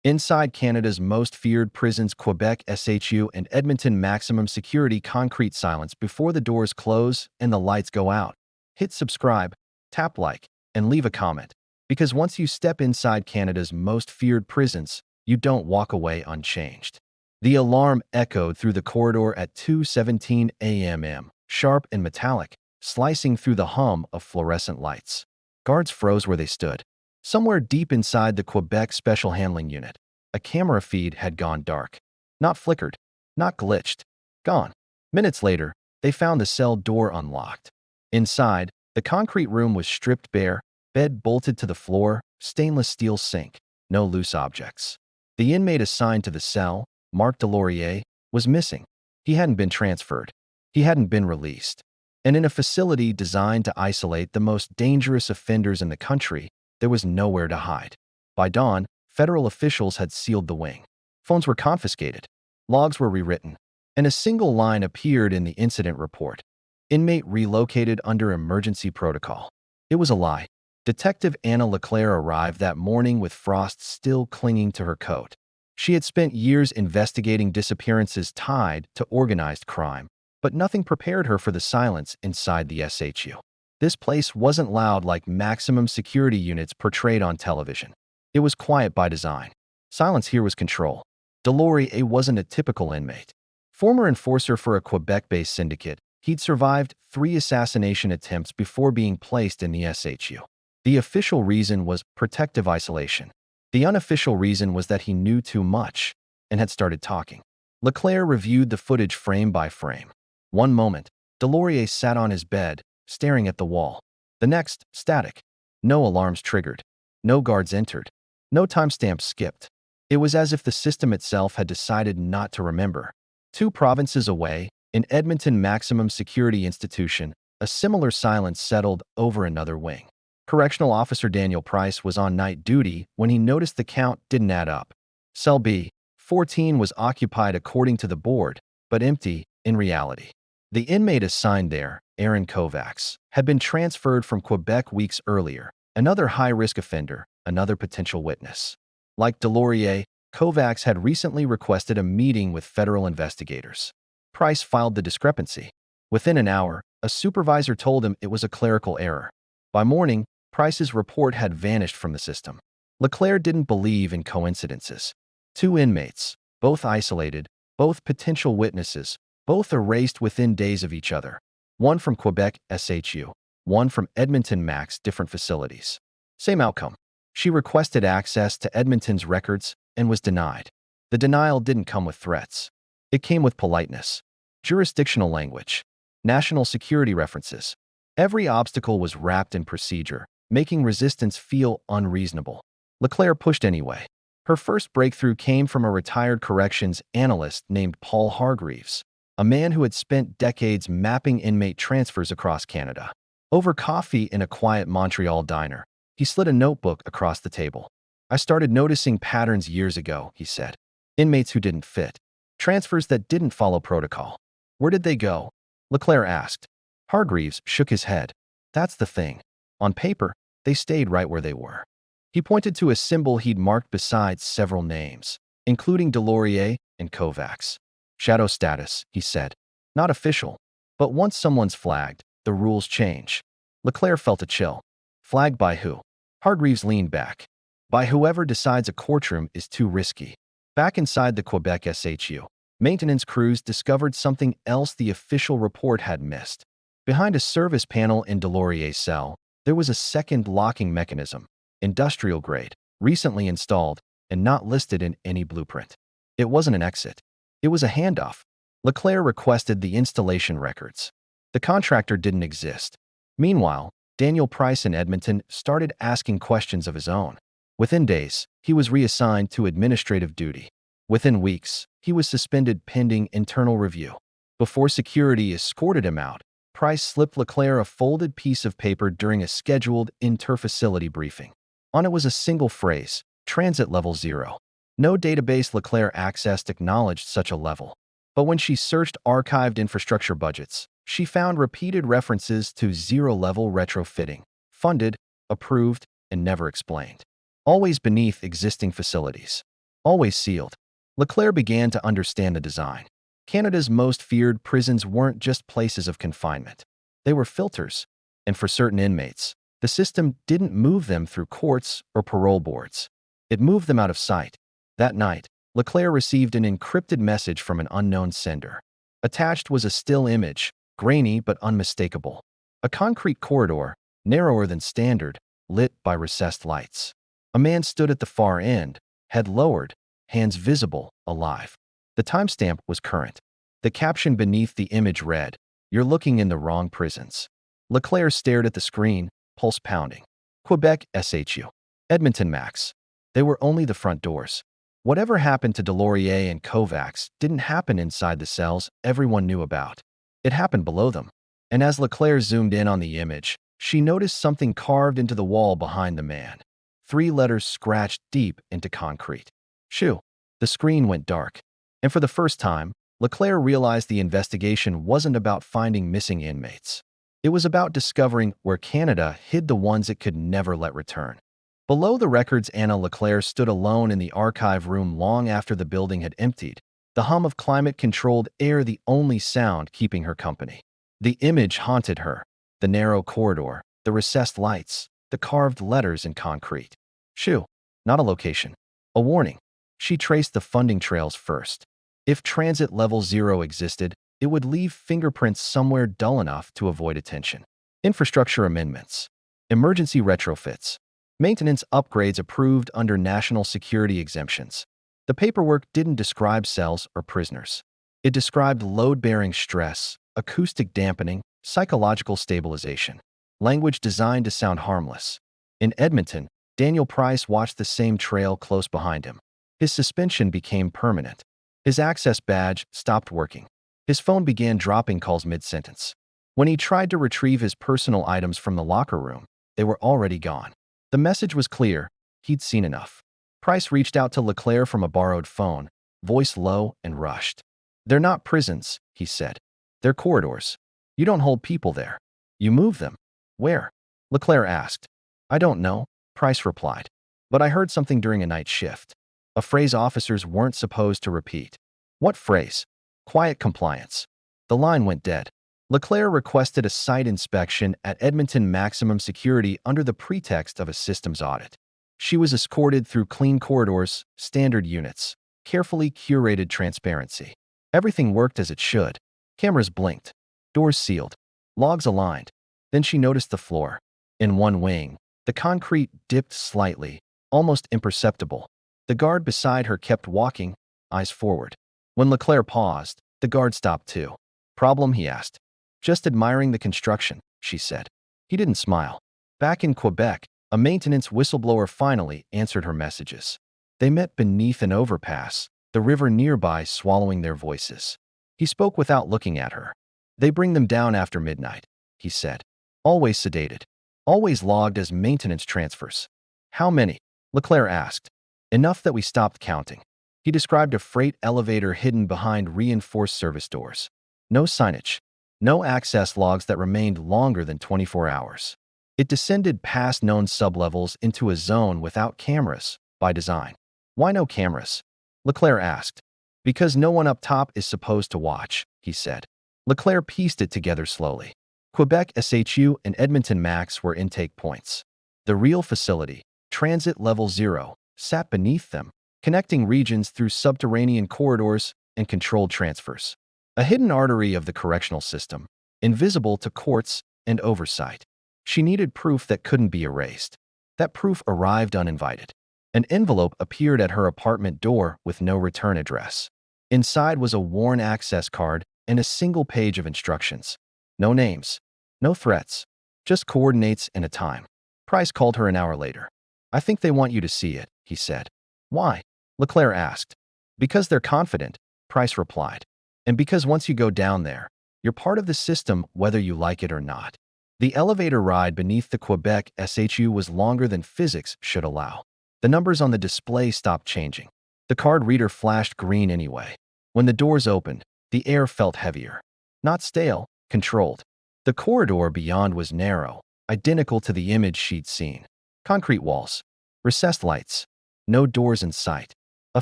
Inside Canada's most feared prisons, Quebec SHU and Edmonton Maximum Security, concrete silence before the doors close and the lights go out. Hit subscribe, tap like, and leave a comment. Because once you step inside Canada's most feared prisons, you don't walk away unchanged. The alarm echoed through the corridor at 2:17 a.m., sharp and metallic, slicing through the hum of fluorescent lights. Guards froze where they stood. Somewhere deep inside the Quebec Special Handling Unit, a camera feed had gone dark. Not flickered, not glitched, gone. Minutes later, they found the cell door unlocked. Inside, the concrete room was stripped bare, bed bolted to the floor, stainless steel sink, no loose objects. The inmate assigned to the cell, Marc Delaurier, was missing. He hadn't been transferred. He hadn't been released. And in a facility designed to isolate the most dangerous offenders in the country, there was nowhere to hide. By dawn, federal officials had sealed the wing. Phones were confiscated. Logs were rewritten. And a single line appeared in the incident report. Inmate relocated under emergency protocol. It was a lie. Detective Anna Leclerc arrived that morning with frost still clinging to her coat. She had spent years investigating disappearances tied to organized crime, but nothing prepared her for the silence inside the SHU. This place wasn't loud like maximum security units portrayed on television. It was quiet by design. Silence here was control. Delaurier wasn't a typical inmate. Former enforcer for a Quebec-based syndicate, he'd survived 3 assassination attempts before being placed in the SHU. The official reason was protective isolation. The unofficial reason was that he knew too much and had started talking. Leclerc reviewed the footage frame by frame. One moment, Delaurier sat on his bed, staring at the wall. The next, static. No alarms triggered. No guards entered. No timestamps skipped. It was as if the system itself had decided not to remember. 2 provinces away, in Edmonton Maximum Security Institution, a similar silence settled over another wing. Correctional Officer Daniel Price was on night duty when he noticed the count didn't add up. Cell B, 14, was occupied according to the board, but empty in reality. The inmate assigned there, Aaron Kovacs, had been transferred from Quebec weeks earlier, another high-risk offender, another potential witness. Like Delaurier, Kovacs had recently requested a meeting with federal investigators. Price filed the discrepancy. Within an hour, a supervisor told him it was a clerical error. By morning, Price's report had vanished from the system. Leclerc didn't believe in coincidences. 2 inmates, both isolated, both potential witnesses, both erased within days of each other. One from Quebec SHU, one from Edmonton Max, different facilities. Same outcome. She requested access to Edmonton's records and was denied. The denial didn't come with threats. It came with politeness, jurisdictional language, national security references. Every obstacle was wrapped in procedure, making resistance feel unreasonable. Leclerc pushed anyway. Her first breakthrough came from a retired corrections analyst named Paul Hargreaves, a man who had spent decades mapping inmate transfers across Canada. Over coffee in a quiet Montreal diner, he slid a notebook across the table. "I started noticing patterns years ago," he said. "Inmates who didn't fit. Transfers that didn't follow protocol." "Where did they go?" Leclerc asked. Hargreaves shook his head. "That's the thing. On paper, they stayed right where they were." He pointed to a symbol he'd marked beside several names, including Delaurier and Kovacs. "Shadow status," he said. "Not official. But once someone's flagged, the rules change." Leclerc felt a chill. Flagged by who? Hargreaves leaned back. "By whoever decides a courtroom is too risky." Back inside the Quebec SHU, maintenance crews discovered something else the official report had missed. Behind a service panel in Delaurier's cell, there was a second locking mechanism, industrial grade, recently installed, and not listed in any blueprint. It wasn't an exit. It was a handoff. Leclerc requested the installation records. The contractor didn't exist. Meanwhile, Daniel Price in Edmonton started asking questions of his own. Within days, he was reassigned to administrative duty. Within weeks, he was suspended pending internal review. Before security escorted him out, Price slipped Leclerc a folded piece of paper during a scheduled inter-facility briefing. On it was a single phrase, transit level 0. No database Leclerc accessed acknowledged such a level. But when she searched archived infrastructure budgets, she found repeated references to 0-level retrofitting, funded, approved, and never explained. Always beneath existing facilities. always sealed. Leclerc began to understand the design. Canada's most feared prisons weren't just places of confinement. They were filters, and for certain inmates, the system didn't move them through courts or parole boards. It moved them out of sight. That night, Leclerc received an encrypted message from an unknown sender. Attached was a still image, grainy but unmistakable. A concrete corridor, narrower than standard, lit by recessed lights. A man stood at the far end, head lowered, hands visible, alive. The timestamp was current. The caption beneath the image read, "You're looking in the wrong prisons." Leclerc stared at the screen, pulse pounding. Quebec SHU. Edmonton Max. They were only the front doors. Whatever happened to Delorier and Kovacs didn't happen inside the cells everyone knew about. It happened below them. And as Leclerc zoomed in on the image, she noticed something carved into the wall behind the man. 3 letters scratched deep into concrete. SHU. The screen went dark. And for the first time, Leclerc realized the investigation wasn't about finding missing inmates. It was about discovering where Canada hid the ones it could never let return. Below the records, Anna Leclerc stood alone in the archive room long after the building had emptied, the hum of climate-controlled air the only sound keeping her company. The image haunted her, the narrow corridor, the recessed lights, the carved letters in concrete. SHU. Not a location. A warning. She traced the funding trails first. If transit level 0 existed, it would leave fingerprints somewhere dull enough to avoid attention. Infrastructure amendments. Emergency retrofits. Maintenance upgrades approved under national security exemptions. The paperwork didn't describe cells or prisoners. It described load-bearing stress, acoustic dampening, psychological stabilization. Language designed to sound harmless. In Edmonton, Daniel Price watched the same trail close behind him. His suspension became permanent. His access badge stopped working. His phone began dropping calls mid-sentence. When he tried to retrieve his personal items from the locker room, they were already gone. The message was clear. He'd seen enough. Price reached out to Leclerc from a borrowed phone, voice low and rushed. "They're not prisons," he said. "They're corridors. You don't hold people there. You move them." "Where?" Leclerc asked. "I don't know," Price replied. "But I heard something during a night shift. A phrase officers weren't supposed to repeat." "What phrase?" "Quiet compliance." The line went dead. Leclerc requested a site inspection at Edmonton Maximum Security under the pretext of a systems audit. She was escorted through clean corridors, standard units, carefully curated transparency. Everything worked as it should. Cameras blinked. Doors sealed. Logs aligned. Then she noticed the floor. In one wing, the concrete dipped slightly, almost imperceptible. The guard beside her kept walking, eyes forward. When Leclerc paused, the guard stopped too. "Problem?" he asked. "Just admiring the construction," she said. He didn't smile. Back in Quebec, a maintenance whistleblower finally answered her messages. They met beneath an overpass, the river nearby swallowing their voices. He spoke without looking at her. "They bring them down after midnight," he said. "Always sedated. Always logged as maintenance transfers." "How many?" Leclerc asked. "Enough that we stopped counting." He described a freight elevator hidden behind reinforced service doors. No signage. No access logs that remained longer than 24 hours. It descended past known sublevels into a zone without cameras, by design. "Why no cameras?" Leclerc asked. "Because no one up top is supposed to watch," he said. Leclerc pieced it together slowly. Quebec SHU and Edmonton Max were intake points. The real facility, transit level 0, sat beneath them, connecting regions through subterranean corridors and controlled transfers. A hidden artery of the correctional system, invisible to courts and oversight. She needed proof that couldn't be erased. That proof arrived uninvited. An envelope appeared at her apartment door with no return address. Inside was a worn access card and a single page of instructions. No names, no threats, just coordinates and a time. Price called her an hour later. "I think they want you to see it," he said. "Why?" Leclerc asked. "Because they're confident," Price replied. "And because once you go down there, you're part of the system whether you like it or not." The elevator ride beneath the Quebec SHU was longer than physics should allow. The numbers on the display stopped changing. The card reader flashed green anyway. When the doors opened, the air felt heavier. Not stale, controlled. The corridor beyond was narrow, identical to the image she'd seen. Concrete walls. Recessed lights. No doors in sight. A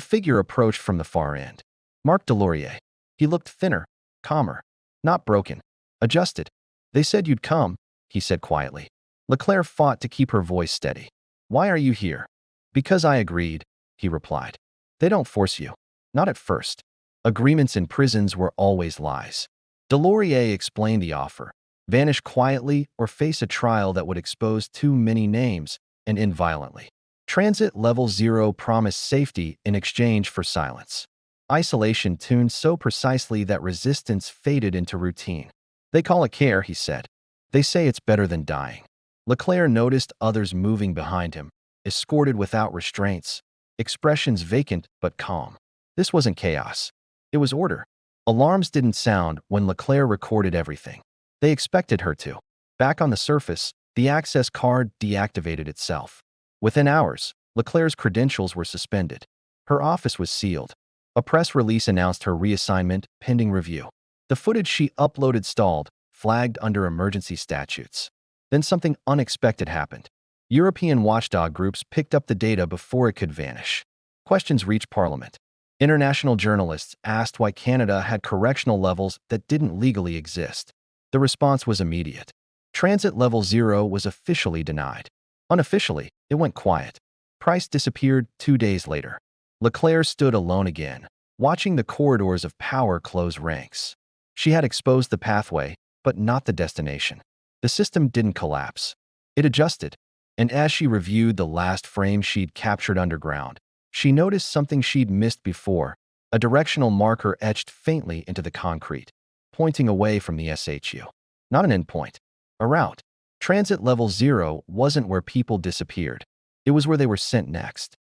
figure approached from the far end. Marc Delorier. He looked thinner, calmer, not broken, adjusted. They said you'd come, he said quietly. Leclerc fought to keep her voice steady. Why are you here? Because I agreed, he replied. They don't force you. Not at first. Agreements in prisons were always lies. Delorier explained the offer. Vanish quietly or face a trial that would expose too many names and end violently. Transit Level 0 promised safety in exchange for silence. Isolation tuned so precisely that resistance faded into routine. They call it care, he said. They say it's better than dying. Leclerc noticed others moving behind him, escorted without restraints, expressions vacant but calm. This wasn't chaos. It was order. Alarms didn't sound when Leclerc recorded everything. They expected her to. Back on the surface, the access card deactivated itself. Within hours, Leclerc's credentials were suspended. Her office was sealed. A press release announced her reassignment pending review. The footage she uploaded stalled, flagged under emergency statutes. Then something unexpected happened. European watchdog groups picked up the data before it could vanish. Questions reached Parliament. International journalists asked why Canada had correctional levels that didn't legally exist. The response was immediate. Transit Level 0 was officially denied. Unofficially, it went quiet. Price disappeared 2 days later. Leclerc stood alone again, watching the corridors of power close ranks. She had exposed the pathway, but not the destination. The system didn't collapse. It adjusted, and as she reviewed the last frame she'd captured underground, she noticed something she'd missed before, a directional marker etched faintly into the concrete, pointing away from the SHU. Not an endpoint, a route. Transit Level 0 wasn't where people disappeared. It was where they were sent next.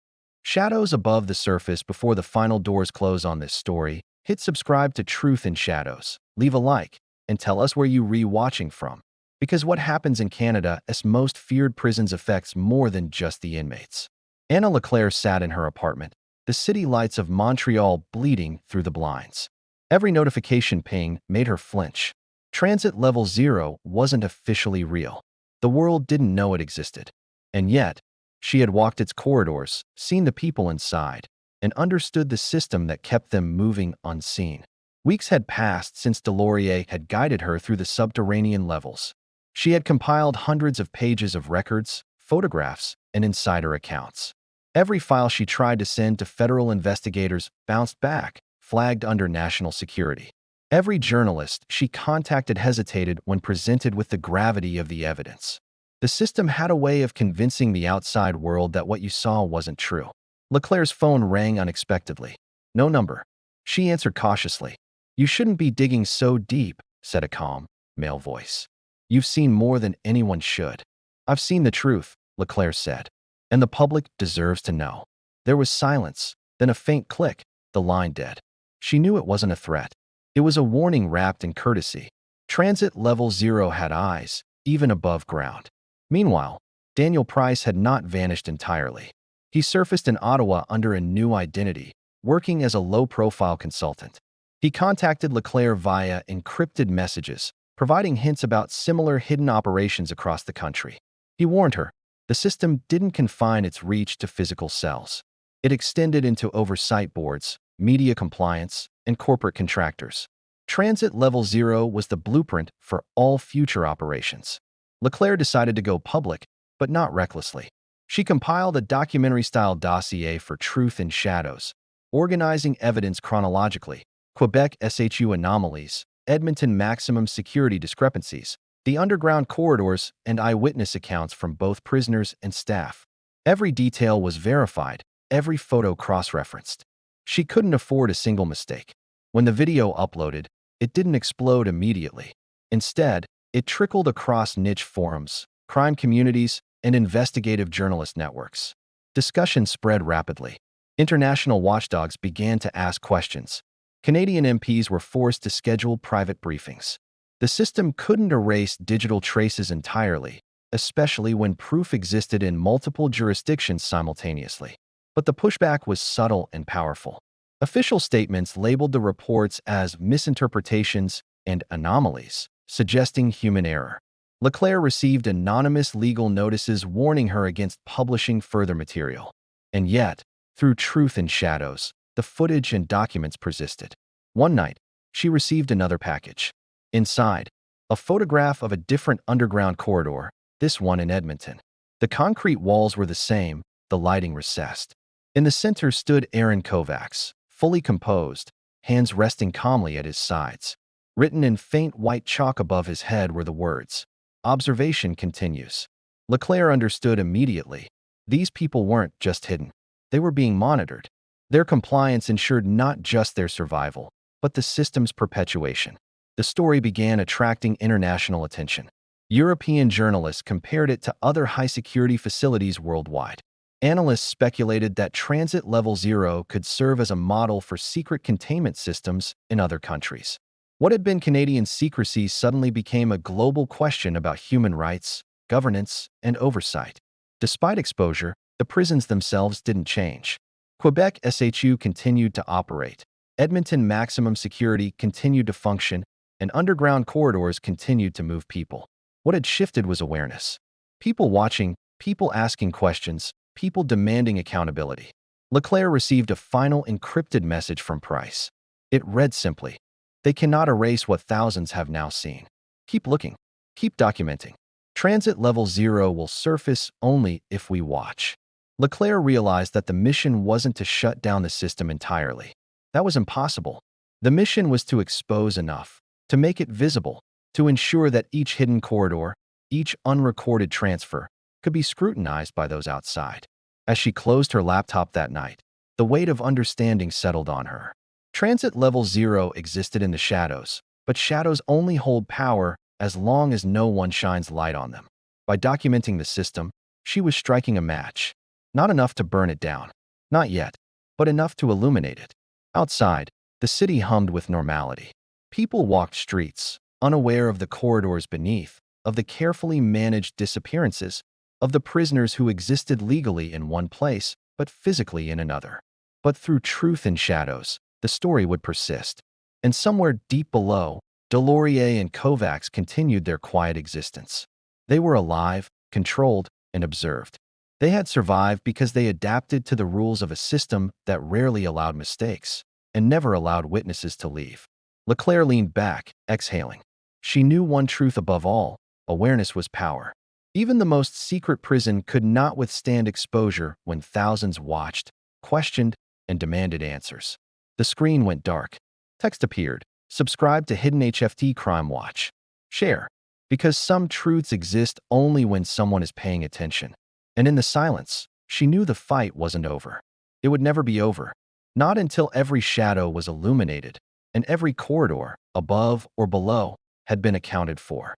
Shadows above the surface before the final doors close on this story. Hit subscribe to Truth in Shadows, leave a like, and tell us where you re-watching from. Because what happens in Canada's most feared prisons affects more than just the inmates. Anna Leclerc sat in her apartment, the city lights of Montreal bleeding through the blinds. Every notification ping made her flinch. Transit Level 0 wasn't officially real. The world didn't know it existed. And yet, she had walked its corridors, seen the people inside, and understood the system that kept them moving unseen. Weeks had passed since Delorier had guided her through the subterranean levels. She had compiled hundreds of pages of records, photographs, and insider accounts. Every file she tried to send to federal investigators bounced back, flagged under national security. Every journalist she contacted hesitated when presented with the gravity of the evidence. The system had a way of convincing the outside world that what you saw wasn't true. Leclerc's phone rang unexpectedly. No number. She answered cautiously. You shouldn't be digging so deep, said a calm, male voice. You've seen more than anyone should. I've seen the truth, Leclerc said. And the public deserves to know. There was silence, then a faint click, the line dead. She knew it wasn't a threat. It was a warning wrapped in courtesy. Transit Level 0 had eyes, even above ground. Meanwhile, Daniel Price had not vanished entirely. He surfaced in Ottawa under a new identity, working as a low-profile consultant. He contacted Leclerc via encrypted messages, providing hints about similar hidden operations across the country. He warned her, the system didn't confine its reach to physical cells. It extended into oversight boards, media compliance, and corporate contractors. Transit Level 0 was the blueprint for all future operations. Leclerc decided to go public, but not recklessly. She compiled a documentary-style dossier for Truth in Shadows, organizing evidence chronologically, Quebec SHU anomalies, Edmonton Maximum Security discrepancies, the underground corridors, and eyewitness accounts from both prisoners and staff. Every detail was verified, every photo cross-referenced. She couldn't afford a single mistake. When the video uploaded, it didn't explode immediately. Instead, it trickled across niche forums, crime communities, and investigative journalist networks. Discussion spread rapidly. International watchdogs began to ask questions. Canadian MPs were forced to schedule private briefings. The system couldn't erase digital traces entirely, especially when proof existed in multiple jurisdictions simultaneously. But the pushback was subtle and powerful. Official statements labeled the reports as misinterpretations and anomalies, suggesting human error. Leclerc received anonymous legal notices warning her against publishing further material. And yet, Through truth and shadows, the footage and documents persisted. One night, she received another package. Inside, a photograph of a different underground corridor, this one in Edmonton. The concrete walls were the same, the lighting recessed. In the center stood Aaron Kovacs, fully composed, hands resting calmly at his sides. Written in faint white chalk above his head were the words, "Observation continues." Leclerc understood immediately. These people weren't just hidden. They were being monitored. Their compliance ensured not just their survival, but the system's perpetuation. The story began attracting international attention. European journalists compared it to other high-security facilities worldwide. Analysts speculated that Transit Level 0 could serve as a model for secret containment systems in other countries. What had been Canadian secrecy suddenly became a global question about human rights, governance, and oversight. Despite exposure, the prisons themselves didn't change. Quebec SHU continued to operate. Edmonton Maximum Security continued to function, and underground corridors continued to move people. What had shifted was awareness. People watching, people asking questions, people demanding accountability. Leclerc received a final encrypted message from Price. It read simply, "They cannot erase what thousands have now seen. Keep looking. Keep documenting. Transit Level 0 will surface only if we watch." Leclerc realized that the mission wasn't to shut down the system entirely. That was impossible. The mission was to expose enough, to make it visible, to ensure that each hidden corridor, each unrecorded transfer, could be scrutinized by those outside. As she closed her laptop that night, the weight of understanding settled on her. Transit Level 0 existed in the shadows, but shadows only hold power as long as no one shines light on them. By documenting the system, she was striking a match. Not enough to burn it down. Not yet, but enough to illuminate it. Outside, the city hummed with normality. People walked streets, unaware of the corridors beneath, of the carefully managed disappearances, of the prisoners who existed legally in one place, but physically in another. But through truth and shadows, the story would persist. And somewhere deep below, Delorier and Kovacs continued their quiet existence. They were alive, controlled, and observed. They had survived because they adapted to the rules of a system that rarely allowed mistakes and never allowed witnesses to leave. Leclerc leaned back, exhaling. She knew one truth above all: awareness was power. Even the most secret prison could not withstand exposure when thousands watched, questioned, and demanded answers. The screen went dark. Text appeared. Subscribe to Hidden HFT Crime Watch. Share. Because some truths exist only when someone is paying attention. And in the silence, she knew the fight wasn't over. It would never be over. Not until every shadow was illuminated and every corridor, above or below, had been accounted for.